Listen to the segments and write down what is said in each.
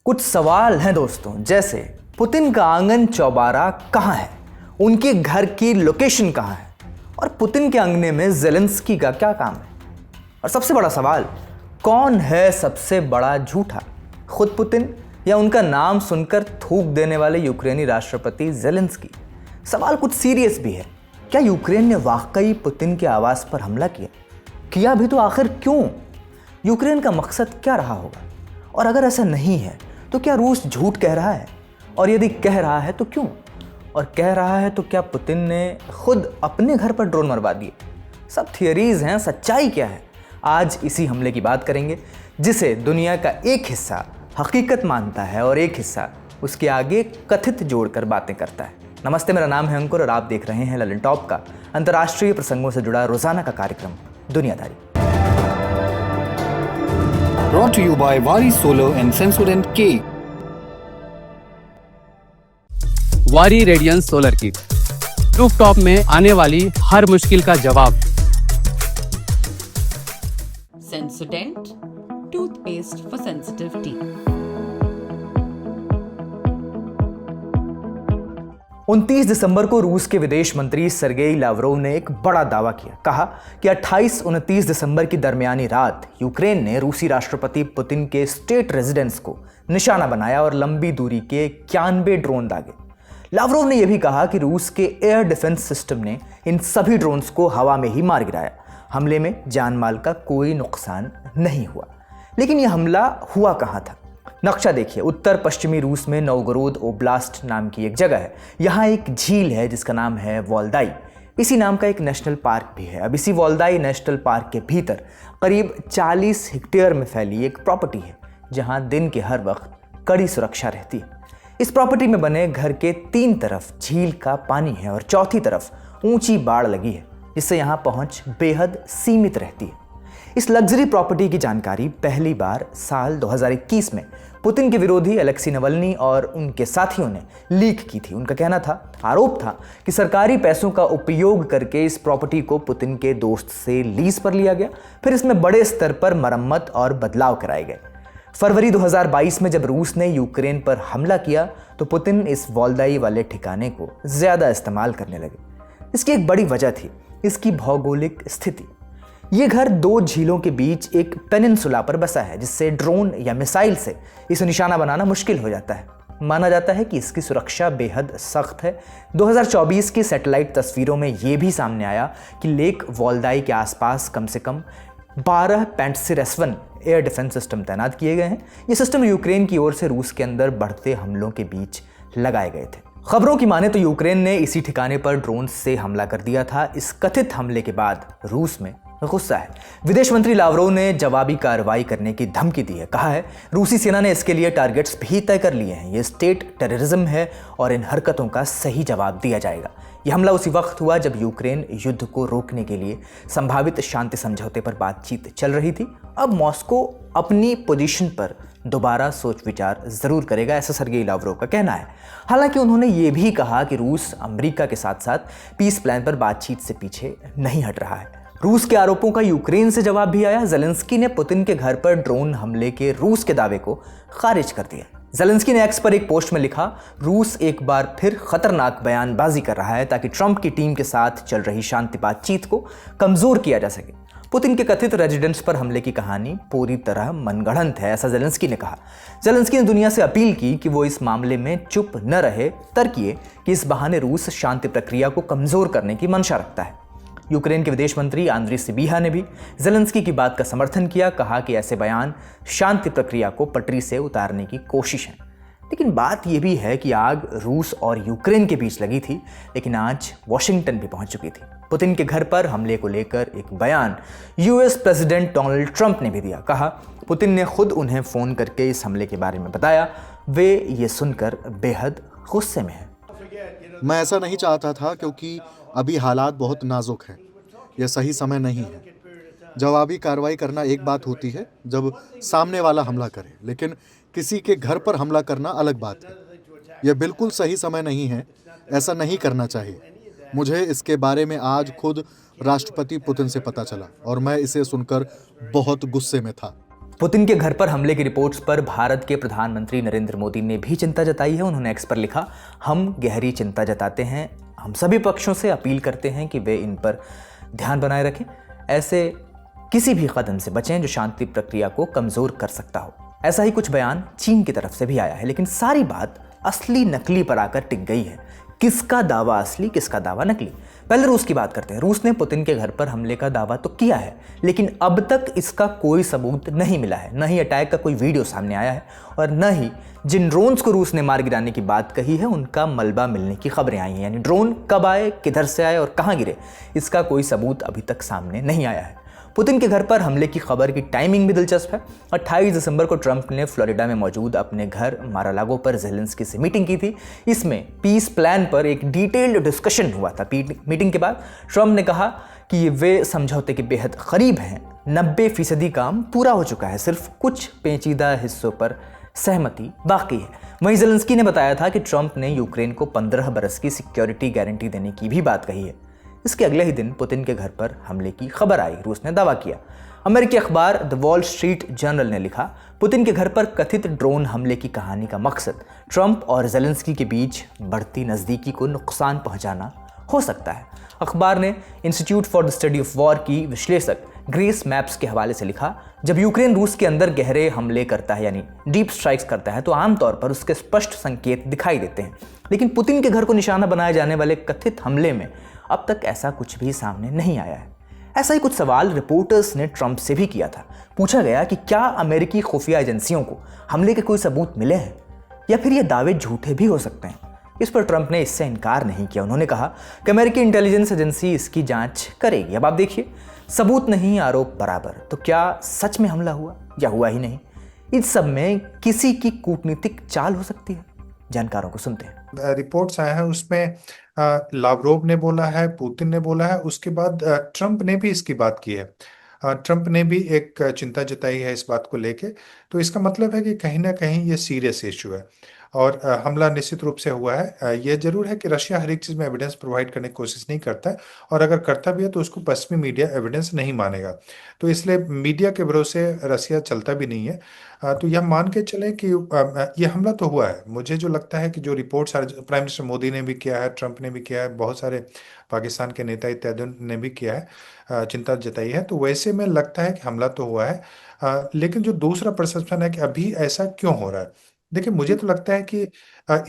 कुछ सवाल हैं दोस्तों, जैसे पुतिन का आंगन चौबारा कहाँ है, उनके घर की लोकेशन कहाँ है और पुतिन के अंगने में ज़ेलेंस्की का क्या काम है। और सबसे बड़ा सवाल, कौन है सबसे बड़ा झूठा, खुद पुतिन या उनका नाम सुनकर थूक देने वाले यूक्रेनी राष्ट्रपति ज़ेलेंस्की। सवाल कुछ सीरियस भी है। क्या यूक्रेन ने वाकई पुतिन के आवास पर हमला किया भी तो आखिर क्यों? यूक्रेन का मकसद क्या रहा होगा? और अगर ऐसा नहीं है तो क्या रूस झूठ कह रहा है? और यदि कह रहा है तो क्यों? और कह रहा है तो क्या पुतिन ने खुद अपने घर पर ड्रोन मरवा दिए? सब थियरीज हैं, सच्चाई क्या है? आज इसी हमले की बात करेंगे, जिसे दुनिया का एक हिस्सा हकीकत मानता है और एक हिस्सा उसके आगे कथित जोड़कर बातें करता है। नमस्ते, मेरा नाम है अंकुर और आप देख रहे हैं ललन टॉप का अंतर्राष्ट्रीय प्रसंगों से जुड़ा रोजाना का कार्यक्रम दुनियादारी। Brought to you by Vari Solar and Sensodyne K. वारी रेडियंस सोलर किट, रूफटॉप में आने वाली हर मुश्किल का जवाब। Sensodent toothpaste for sensitive teeth. 29 दिसंबर को रूस के विदेश मंत्री सर्गेई लावरोव ने एक बड़ा दावा किया। कहा कि 28-29 दिसंबर की दरमियानी रात यूक्रेन ने रूसी राष्ट्रपति पुतिन के स्टेट रेजिडेंस को निशाना बनाया और लंबी दूरी के 91 ड्रोन दागे। लावरोव ने यह भी कहा कि रूस के एयर डिफेंस सिस्टम ने इन सभी ड्रोन्स को हवा में ही मार गिराया। हमले में जान माल का कोई नुकसान नहीं हुआ। लेकिन यह हमला हुआ कहां था? नक्शा देखिए। उत्तर पश्चिमी रूस में नोवगोरोद ओब्लास्ट नाम की एक जगह है। यहाँ एक झील है जिसका नाम है वोल्दाई। इसी नाम का एक नेशनल पार्क भी है। अब इसी वोल्दाई नेशनल पार्क के भीतर करीब 40 हेक्टेयर में फैली एक प्रॉपर्टी है, जहाँ दिन के हर वक्त कड़ी सुरक्षा रहती है। इस प्रॉपर्टी में बने घर के 3 तरफ झील का पानी है और चौथी तरफ ऊंची बाड़ लगी है, जिससे यहाँ पहुंच बेहद सीमित रहती है। इस लग्जरी प्रॉपर्टी की जानकारी पहली बार साल 2021 में पुतिन के विरोधी अलेक्सी नवल्नी और उनके साथियों ने लीक की थी। उनका कहना था, आरोप था कि सरकारी पैसों का उपयोग करके इस प्रॉपर्टी को पुतिन के दोस्त से लीज पर लिया गया, फिर इसमें बड़े स्तर पर मरम्मत और बदलाव कराए गए। फरवरी 2022 में जब रूस ने यूक्रेन पर हमला किया तो पुतिन इस वोल्दाई वाले ठिकाने को ज्यादा इस्तेमाल करने लगे। इसकी एक बड़ी वजह थी इसकी भौगोलिक स्थिति। ये घर 2 झीलों के बीच एक पेनिनसुला पर बसा है, जिससे ड्रोन या मिसाइल से इसे निशाना बनाना मुश्किल हो जाता है। माना जाता है कि इसकी सुरक्षा बेहद सख्त है। 2024 की सैटेलाइट तस्वीरों में यह भी सामने आया कि लेक वोल्दाई के आसपास कम से कम 12 पैंटसिर-S1 एयर डिफेंस सिस्टम तैनात किए गए हैं। ये सिस्टम यूक्रेन की ओर से रूस के अंदर बढ़ते हमलों के बीच लगाए गए थे। खबरों की माने तो यूक्रेन ने इसी ठिकाने पर ड्रोन से हमला कर दिया था। इस कथित हमले के बाद रूस में गुस्सा है। विदेश मंत्री लावरोव ने जवाबी कार्रवाई करने की धमकी दी है। कहा है, रूसी सेना ने इसके लिए टारगेट्स भी तय कर लिए हैं। ये स्टेट टेररिज्म है और इन हरकतों का सही जवाब दिया जाएगा। यह हमला उसी वक्त हुआ जब यूक्रेन युद्ध को रोकने के लिए संभावित शांति समझौते पर बातचीत चल रही थी। अब मॉस्को अपनी पोजीशन पर दोबारा सोच विचार जरूर करेगा, ऐसा सर्गेई लावरोव का कहना है। हालांकि उन्होंने ये भी कहा कि रूस अमेरिका के साथ साथ पीस प्लान पर बातचीत से पीछे नहीं हट रहा है। रूस के आरोपों का यूक्रेन से जवाब भी आया। ज़ेलेंस्की ने पुतिन के घर पर ड्रोन हमले के रूस के दावे को खारिज कर दिया। ज़ेलेंस्की ने एक्स पर एक पोस्ट में लिखा, रूस एक बार फिर खतरनाक बयानबाजी कर रहा है ताकि ट्रंप की टीम के साथ चल रही शांति बातचीत को कमजोर किया जा सके। पुतिन के कथित रेजिडेंस पर हमले की कहानी पूरी तरह मनगढ़ंत है, ऐसा ज़ेलेंस्की ने कहा। ज़ेलेंस्की ने दुनिया से अपील की कि वो इस मामले में चुप न रहे, तर्क ये कि इस बहाने रूस शांति प्रक्रिया को कमजोर करने की मंशा रखता है। यूक्रेन के विदेश मंत्री आंद्री सिबिहा ने भी ज़ेलेंस्की की बात का समर्थन किया। कहा कि ऐसे बयान शांति प्रक्रिया को पटरी से उतारने की कोशिश है। लेकिन बात यह भी है कि आग रूस और यूक्रेन के बीच लगी थी, लेकिन आज वॉशिंगटन भी पहुंच चुकी थी। पुतिन के घर पर हमले को लेकर एक बयान यूएस प्रेसिडेंट डोनाल्ड ट्रंप ने भी दिया। कहा, पुतिन ने खुद उन्हें फ़ोन करके इस हमले के बारे में बताया। वे ये सुनकर बेहद गुस्से में हैं। मैं ऐसा नहीं चाहता था क्योंकि अभी हालात बहुत नाजुक हैं। यह सही समय नहीं है। जवाबी कार्रवाई करना एक बात होती है जब सामने वाला हमला करे, लेकिन किसी के घर पर हमला करना अलग बात है। यह बिल्कुल सही समय नहीं है। ऐसा नहीं करना चाहिए। मुझे इसके बारे में आज खुद राष्ट्रपति पुतिन से पता चला और मैं इसे सुनकर बहुत गुस्से में था। पुतिन के घर पर हमले की रिपोर्ट्स पर भारत के प्रधानमंत्री नरेंद्र मोदी ने भी चिंता जताई है। उन्होंने एक्स पर लिखा, हम गहरी चिंता जताते हैं। हम सभी पक्षों से अपील करते हैं कि वे इन पर ध्यान बनाए रखें। ऐसे किसी भी कदम से बचें जो शांति प्रक्रिया को कमजोर कर सकता हो। ऐसा ही कुछ बयान चीन की तरफ से भी आया है, लेकिन सारी बात असली नकली पर आकर टिक गई है। किसका दावा असली, किसका दावा नकली? पहले रूस की बात करते हैं। रूस ने पुतिन के घर पर हमले का दावा तो किया है, लेकिन अब तक इसका कोई सबूत नहीं मिला है। न ही अटैक का कोई वीडियो सामने आया है और न ही जिन ड्रोन्स को रूस ने मार गिराने की बात कही है उनका मलबा मिलने की खबरें आई हैं। यानी ड्रोन कब आए, किधर से आए और कहां गिरे, इसका कोई सबूत अभी तक सामने नहीं आया है। पुतिन के घर पर हमले की खबर की टाइमिंग भी दिलचस्प है। 28 दिसंबर को ट्रंप ने फ्लोरिडा में मौजूद अपने घर मारालागो पर ज़ेलेंस्की से मीटिंग की थी। इसमें पीस प्लान पर एक डिटेल्ड डिस्कशन हुआ था। मीटिंग के बाद ट्रंप ने कहा कि वे समझौते के बेहद करीब हैं। 90% काम पूरा हो चुका है, सिर्फ कुछ पेचीदा हिस्सों पर सहमति बाकी है। वहीं ज़ेलेंस्की ने बताया था कि ट्रंप ने यूक्रेन को 15 बरस की सिक्योरिटी गारंटी देने की भी बात कही है। इसके अगले ही दिन पुतिन के घर पर हमले की खबर आई। रूस ने दावा किया। अमेरिकी अखबार द वॉल स्ट्रीट जर्नल ने लिखा, पुतिन के घर पर कथित ड्रोन हमले की कहानी का मकसद ट्रंप और ज़ेलेंस्की के बीच बढ़ती नज़दीकी को नुकसान पहुंचाना हो सकता है। अखबार ने institute for the study of war की विश्लेषक ग्रेस मैप्स के हवाले से लिखा, जब यूक्रेन रूस के अंदर गहरे हमले करता है यानी डीप स्ट्राइक्स करता है तो आमतौर पर उसके स्पष्ट संकेत दिखाई देते हैं, लेकिन पुतिन के घर को निशाना बनाए जाने वाले कथित हमले में अब तक ऐसा कुछ भी सामने नहीं आया है। ऐसा ही कुछ सवाल रिपोर्टर्स ने ट्रंप से भी किया था। पूछा गया कि क्या अमेरिकी खुफिया एजेंसियों को हमले के कोई सबूत मिले हैं या फिर ये दावे झूठे भी हो सकते हैं। इस पर ट्रंप ने इससे इनकार नहीं किया। उन्होंने कहा कि अमेरिकी इंटेलिजेंस एजेंसी इसकी जांच करेगी। अब आप देखिए, सबूत नहीं आरोप बराबर। तो क्या सच में हमला हुआ या हुआ ही नहीं? इस सब में किसी की कूटनीतिक चाल हो सकती है। जानकारों को सुनते हैं। रिपोर्ट्स आए हैं उसमें लावरोव ने बोला है, पुतिन ने बोला है, उसके बाद ट्रंप ने भी इसकी बात की है। ट्रंप ने भी एक चिंता जताई है इस बात को लेके। तो इसका मतलब है कि कहीं ना कहीं ये सीरियस इशू है और हमला निश्चित रूप से हुआ है। यह जरूर है कि रशिया हर एक चीज़ में एविडेंस प्रोवाइड करने की कोशिश नहीं करता है और अगर करता भी है तो उसको पश्चिमी मीडिया एविडेंस नहीं मानेगा। तो इसलिए मीडिया के भरोसे रशिया चलता भी नहीं है। तो यह मान के चले कि यह हमला तो हुआ है। मुझे जो लगता है कि जो रिपोर्ट्स प्राइम मिनिस्टर मोदी ने भी किया है, ट्रंप ने भी किया है, बहुत सारे पाकिस्तान के नेता इत्यादि ने भी किया है, चिंता जताई है, तो वैसे में लगता है कि हमला तो हुआ है। लेकिन जो दूसरा परसेप्शन है कि अभी ऐसा क्यों हो रहा है, देखिए मुझे तो लगता है कि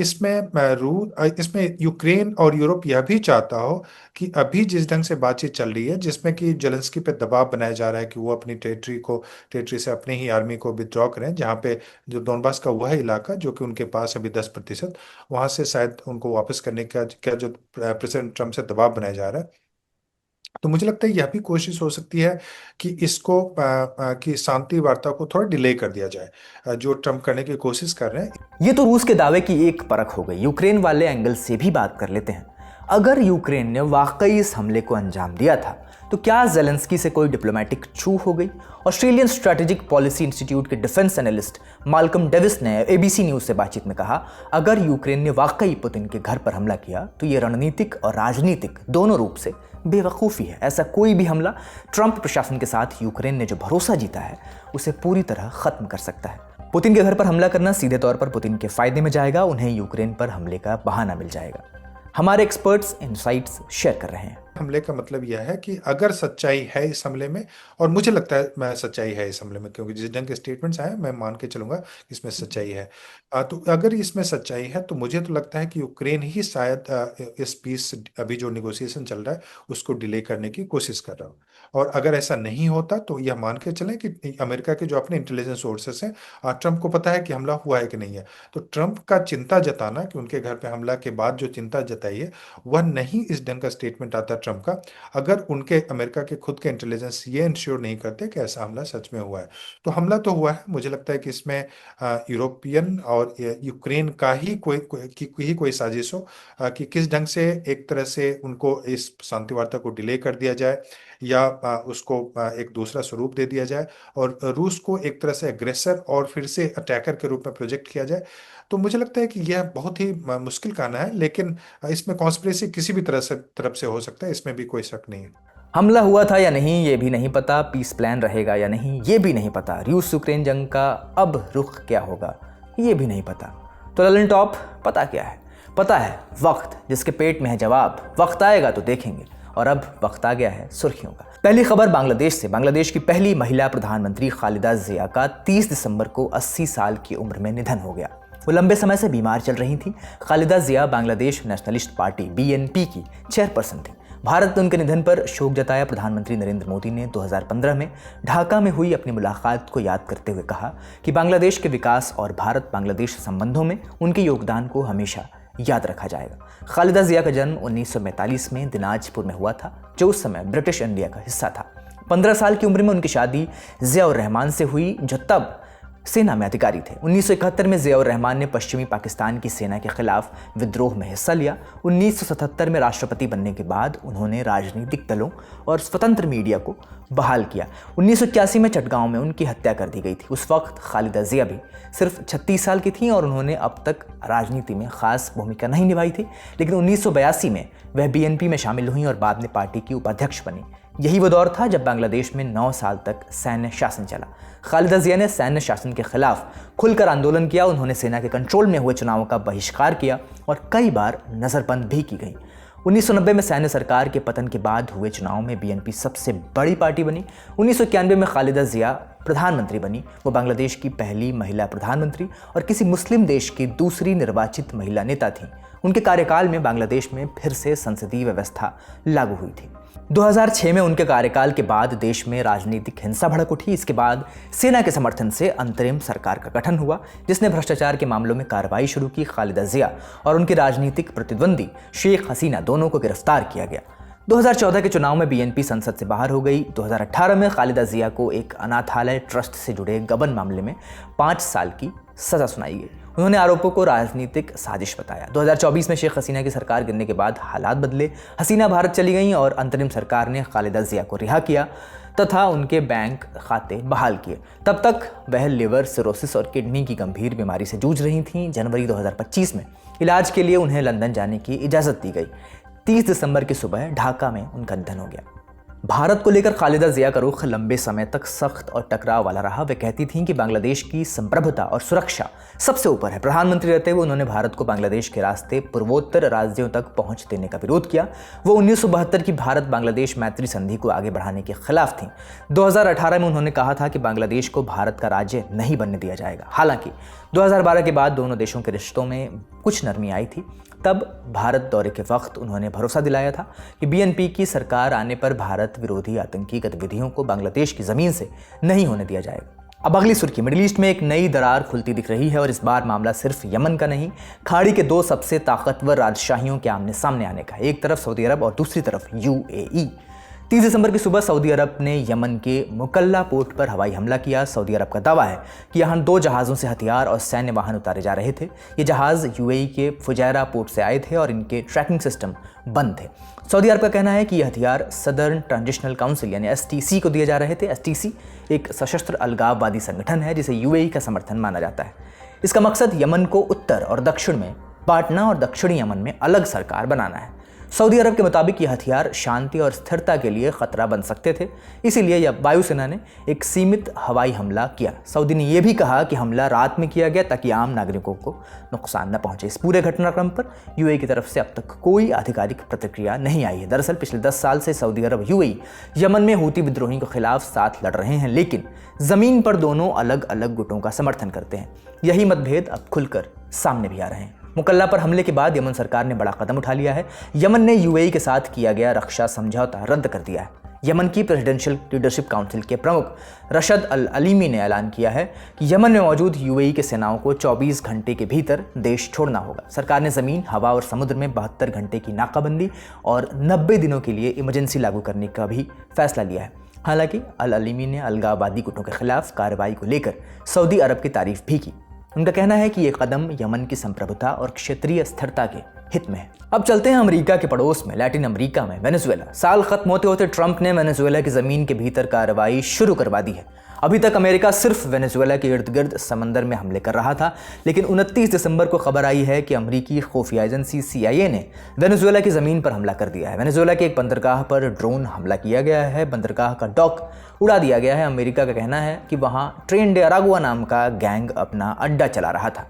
इसमें यूक्रेन और यूरोप यह भी चाहता हो कि अभी जिस ढंग से बातचीत चल रही है, जिसमें कि जेलेंस्की पे दबाव बनाया जा रहा है कि वो अपनी टेरिटरी से अपनी ही आर्मी को विथड्रॉ करें, जहाँ पे जो डोनबास का वह इलाका जो कि उनके पास अभी 10%, वहां से शायद उनको वापस करने का जो प्रेसिडेंट ट्रंप से दबाव बनाया जा रहा है। तो मुझे लगता है यह भी कोशिश हो सकती है कि इसको कि शांति वार्ता को थोड़ा डिले कर दिया जाए, जो ट्रंप करने की कोशिश कर रहे हैं। ये तो रूस के दावे की एक परख हो गई। यूक्रेन वाले एंगल से भी बात कर लेते हैं। अगर यूक्रेन ने वाकई इस हमले को अंजाम दिया था तो क्या ज़ेलेंस्की से कोई डिप्लोमेटिक चूक हो गई? ऑस्ट्रेलियन स्ट्रेटेजिक पॉलिसी इंस्टीट्यूट के डिफेंस एनालिस्ट माल्कम डेविस ने एबीसी न्यूज से बातचीत में कहा, अगर यूक्रेन ने वाकई पुतिन के घर पर हमला किया तो ये रणनीतिक और राजनीतिक दोनों रूप से बेवकूफ़ी है। ऐसा कोई भी हमला ट्रंप प्रशासन के साथ यूक्रेन ने जो भरोसा जीता है उसे पूरी तरह खत्म कर सकता है। पुतिन के घर पर हमला करना सीधे तौर पर पुतिन के फायदे में जाएगा। उन्हें यूक्रेन पर हमले का बहाना मिल जाएगा। हमारे एक्सपर्ट्स इनसाइट्स शेयर कर रहे हैं। हमले का मतलब यह है कि अगर सच्चाई है इस हमले में, और मुझे लगता है मैं सच्चाई है इस हमले में, क्योंकि जिस ढंग के स्टेटमेंट्स आए मैं मान के चलूंगा इसमें सच्चाई है। तो अगर इसमें सच्चाई है तो मुझे तो लगता है कि यूक्रेन ही शायद इस पीस अभी जो निगोशिएशन चल रहा है उसको डिले करने की कोशिश कर रहा हो। और अगर ऐसा नहीं होता तो यह मान के चलें कि अमेरिका के जो अपने इंटेलिजेंस सोर्सेस हैं, ट्रंप को पता है कि हमला हुआ है कि नहीं है। तो ट्रंप का चिंता जताना कि उनके घर पे हमला के बाद जो चिंता जताई है वह नहीं इस ढंग का स्टेटमेंट आता ट्रंप का, अगर उनके अमेरिका के खुद के इंटेलिजेंस ये इंश्योर नहीं करते कि ऐसा हमला सच में हुआ है। तो हमला तो हुआ है। मुझे लगता है कि इसमें यूरोपियन और यूक्रेन का ही कोई साजिश हो कि किस ढंग से एक तरह से उनको इस शांति वार्ता को डिले कर दिया जाए या उसको एक दूसरा स्वरूप दे दिया जाए और रूस को एक तरह से एग्रेसर और फिर से अटैकर के रूप में प्रोजेक्ट किया जाए। तो मुझे लगता है कि यह बहुत ही मुश्किल कहना है, लेकिन इसमें कॉन्स्पिरेसी किसी भी तरफ से हो सकता है, इसमें भी कोई शक नहीं है। हमला हुआ था या नहीं ये भी नहीं पता, पीस प्लान रहेगा या नहीं ये भी नहीं पता, रूस यूक्रेन जंग का अब रुख क्या होगा ये भी नहीं पता। तो ललन टॉप पता क्या है? पता है वक्त, जिसके पेट में है जवाब, वक्त आएगा तो देखेंगे। और अब वक्त आ गया है सुर्खियों का। पहली खबर बांग्लादेश से। बांग्लादेश की पहली महिला प्रधानमंत्री खालिदा जिया का 30 दिसंबर को 80 साल की उम्र में निधन हो गया। वो लंबे समय से बीमार चल रही थी। खालिदा जिया बांग्लादेश नेशनलिस्ट पार्टी BNP की चेयरपर्सन थी। भारत ने उनके निधन पर शोक जताया। प्रधानमंत्री नरेंद्र मोदी ने 2015 में ढाका में हुई अपनी मुलाकात को याद करते हुए कहा कि बांग्लादेश के विकास और भारत बांग्लादेश संबंधों में उनके योगदान को हमेशा याद रखा जाएगा। खालिदा जिया का जन्म 1945 में दिनाजपुर में हुआ था, जो उस समय ब्रिटिश इंडिया का हिस्सा था। 15 साल की उम्र में उनकी शादी ज़िया-उर रहमान से हुई, जो तब सेना में अधिकारी थे। 1971 में ज़िया-उर रहमान ने पश्चिमी पाकिस्तान की सेना के खिलाफ विद्रोह में हिस्सा लिया। 1977 में राष्ट्रपति बनने के बाद उन्होंने राजनीतिक दलों और स्वतंत्र मीडिया को बहाल किया। 1981 में चटगांव में उनकी हत्या कर दी गई थी। उस वक्त खालिदा जिया भी सिर्फ 36 साल की थीं और उन्होंने अब तक राजनीति में खास भूमिका नहीं निभाई थी। लेकिन 1982 में वह BNP में शामिल हुई और बाद में पार्टी की उपाध्यक्ष बनी। यही वो दौर था जब बांग्लादेश में 9 साल तक सैन्य शासन चला। खालिदा जिया ने सैन्य शासन के खिलाफ खुलकर आंदोलन किया। उन्होंने सेना के कंट्रोल में हुए चुनावों का बहिष्कार किया और कई बार नज़रबंद भी की गई। 1990 में सैन्य सरकार के पतन के बाद हुए चुनाव में BNP सबसे बड़ी पार्टी बनी। 1991 में खालिदा जिया प्रधानमंत्री बनी। वो बांग्लादेश की पहली महिला प्रधानमंत्री और किसी मुस्लिम देश की दूसरी निर्वाचित महिला नेता थीं। उनके कार्यकाल में बांग्लादेश में फिर से संसदीय व्यवस्था लागू हुई थी। 2006 में उनके कार्यकाल के बाद देश में राजनीतिक हिंसा भड़क उठी। इसके बाद सेना के समर्थन से अंतरिम सरकार का गठन हुआ, जिसने भ्रष्टाचार के मामलों में कार्रवाई शुरू की। खालिदा जिया और उनकी राजनीतिक प्रतिद्वंदी शेख हसीना दोनों को गिरफ्तार किया गया। 2014 के चुनाव में BNP संसद से बाहर हो गई। 2018 में खालिदा जिया को एक अनाथालय ट्रस्ट से जुड़े गबन मामले में 5 साल की सजा सुनाई गई। उन्होंने आरोपों को राजनीतिक साजिश बताया। 2024 में शेख हसीना की सरकार गिरने के बाद हालात बदले। हसीना भारत चली गईं और अंतरिम सरकार ने खालिदा जिया को रिहा किया तथा उनके बैंक खाते बहाल किए। तब तक वह लिवर सिरोसिस और किडनी की गंभीर बीमारी से जूझ रही थीं। जनवरी 2025 में इलाज के लिए उन्हें लंदन जाने की इजाज़त दी गई। 30 दिसंबर की सुबह ढाका में उनका निधन हो गया। भारत को लेकर खालिदा जिया का रुख लंबे समय तक सख्त और टकराव वाला रहा। वे कहती थीं कि बांग्लादेश की संप्रभुता और सुरक्षा सबसे ऊपर है। प्रधानमंत्री रहते हुए उन्होंने भारत को बांग्लादेश के रास्ते पूर्वोत्तर राज्यों तक पहुंच देने का विरोध किया। वो 1972 की भारत बांग्लादेश मैत्री संधि को आगे बढ़ाने के खिलाफ थीं। 2018 में उन्होंने कहा था कि बांग्लादेश को भारत का राज्य नहीं बनने दिया जाएगा। हालांकि 2012 के बाद दोनों देशों के रिश्तों में कुछ नरमी आई थी। तब भारत दौरे के वक्त उन्होंने भरोसा दिलाया था कि BNP की सरकार आने पर भारत विरोधी आतंकी गतिविधियों को बांग्लादेश की ज़मीन से नहीं होने दिया जाएगा। अब अगली सुर्खी। मिडिल ईस्ट में एक नई दरार खुलती दिख रही है और इस बार मामला सिर्फ यमन का नहीं, खाड़ी के 2 सबसे ताकतवर राजशाहियों के आमने सामने आने का। एक तरफ सऊदी अरब और दूसरी तरफ UAE। 30 दिसंबर की सुबह सऊदी अरब ने यमन के मुकल्ला पोर्ट पर हवाई हमला किया। सऊदी अरब का दावा है कि यहाँ 2 जहाज़ों से हथियार और सैन्य वाहन उतारे जा रहे थे। ये जहाज़ UAE के फुजैरा पोर्ट से आए थे और इनके ट्रैकिंग सिस्टम बंद थे। सऊदी अरब का कहना है कि ये हथियार सदर्न ट्रांजिशनल काउंसिल यानी STC को दिए जा रहे थे। STC एक सशस्त्र अलगाववादी संगठन है जिसे UAE का समर्थन माना जाता है। इसका मकसद यमन को उत्तर और दक्षिण में बांटना और दक्षिणी यमन में अलग सरकार बनाना है। सऊदी अरब के मुताबिक ये हथियार शांति और स्थिरता के लिए खतरा बन सकते थे, इसीलिए वायुसेना ने एक सीमित हवाई हमला किया। सऊदी ने यह भी कहा कि हमला रात में किया गया ताकि आम नागरिकों को नुकसान न पहुंचे। इस पूरे घटनाक्रम पर UAE की तरफ से अब तक कोई आधिकारिक प्रतिक्रिया नहीं आई है। दरअसल पिछले 10 साल से सऊदी अरब UAE यमन में हूती विद्रोहियों के खिलाफ साथ लड़ रहे हैं, लेकिन जमीन पर दोनों अलग अलग गुटों का समर्थन करते हैं। यही मतभेद अब खुलकर सामने भी आ रहे हैं। मुकल्ला पर हमले के बाद यमन सरकार ने बड़ा कदम उठा लिया है। यमन ने UAE के साथ किया गया रक्षा समझौता रद्द कर दिया है। यमन की प्रेसिडेंशियल लीडरशिप काउंसिल के प्रमुख रशद अल अलीमी ने ऐलान किया है कि यमन में मौजूद UAE के सेनाओं को 24 घंटे के भीतर देश छोड़ना होगा। सरकार ने ज़मीन, हवा और समुद्र में 72 घंटे की नाकाबंदी और 90 दिनों के लिए इमरजेंसी लागू करने का भी फैसला लिया है। हालांकि अल अलीमी ने अलगाववादी गुटों के खिलाफ कार्रवाई को लेकर सऊदी अरब की तारीफ भी की। उनका कहना है कि ये कदम यमन की संप्रभुता और क्षेत्रीय स्थिरता के हित में है। अब चलते हैं अमेरिका के पड़ोस में, लैटिन अमेरिका में वेनेजुएला। साल खत्म होते होते ट्रंप ने वेनेजुएला की जमीन के भीतर कार्रवाई शुरू करवा दी है। अभी तक अमेरिका सिर्फ वेनेजुएला के इर्द गिर्द समंदर में हमले कर रहा था, लेकिन 29 दिसंबर को खबर आई है कि अमेरिकी खुफिया एजेंसी CIA ने वेनेजुएला की ज़मीन पर हमला कर दिया है। वेनेजुएला के एक बंदरगाह पर ड्रोन हमला किया गया है, बंदरगाह का डॉक उड़ा दिया गया है। अमेरिका का कहना है कि वहाँ ट्रेन डे अरागुआ नाम का गैंग अपना अड्डा चला रहा था,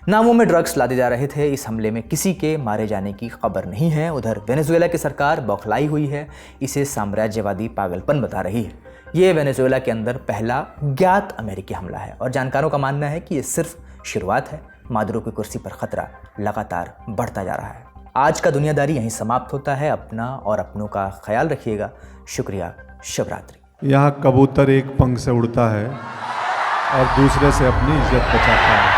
नावों में ड्रग्स लादे जा रहे थे। इस हमले में किसी के मारे जाने की खबर नहीं है। उधर वेनेजुएला की सरकार बौखलाई हुई है, इसे साम्राज्यवादी पागलपन बता रही है। ये वेनेजुएला के अंदर पहला ज्ञात अमेरिकी हमला है और जानकारों का मानना है कि ये सिर्फ शुरुआत है। मादुरो की कुर्सी पर खतरा लगातार बढ़ता जा रहा है। आज का दुनियादारी यहीं समाप्त होता है। अपना और अपनों का ख्याल रखिएगा। शुक्रिया। शुभ रात्रि। यहाँ कबूतर एक पंख से उड़ता है और दूसरे से अपनी इज्जत बचाता है।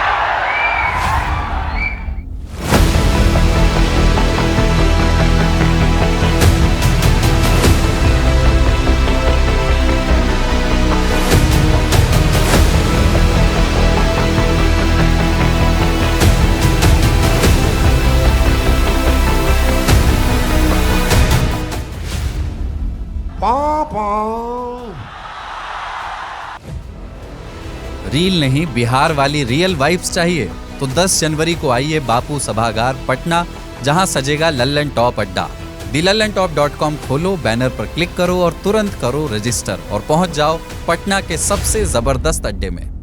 रील नहीं, बिहार वाली रियल वाइब्स चाहिए तो 10 जनवरी को आइए बापू सभागार पटना, जहां सजेगा लल्लन टॉप अड्डा। thelallanTop.com खोलो, बैनर पर क्लिक करो और तुरंत करो रजिस्टर और पहुंच जाओ पटना के सबसे जबरदस्त अड्डे में।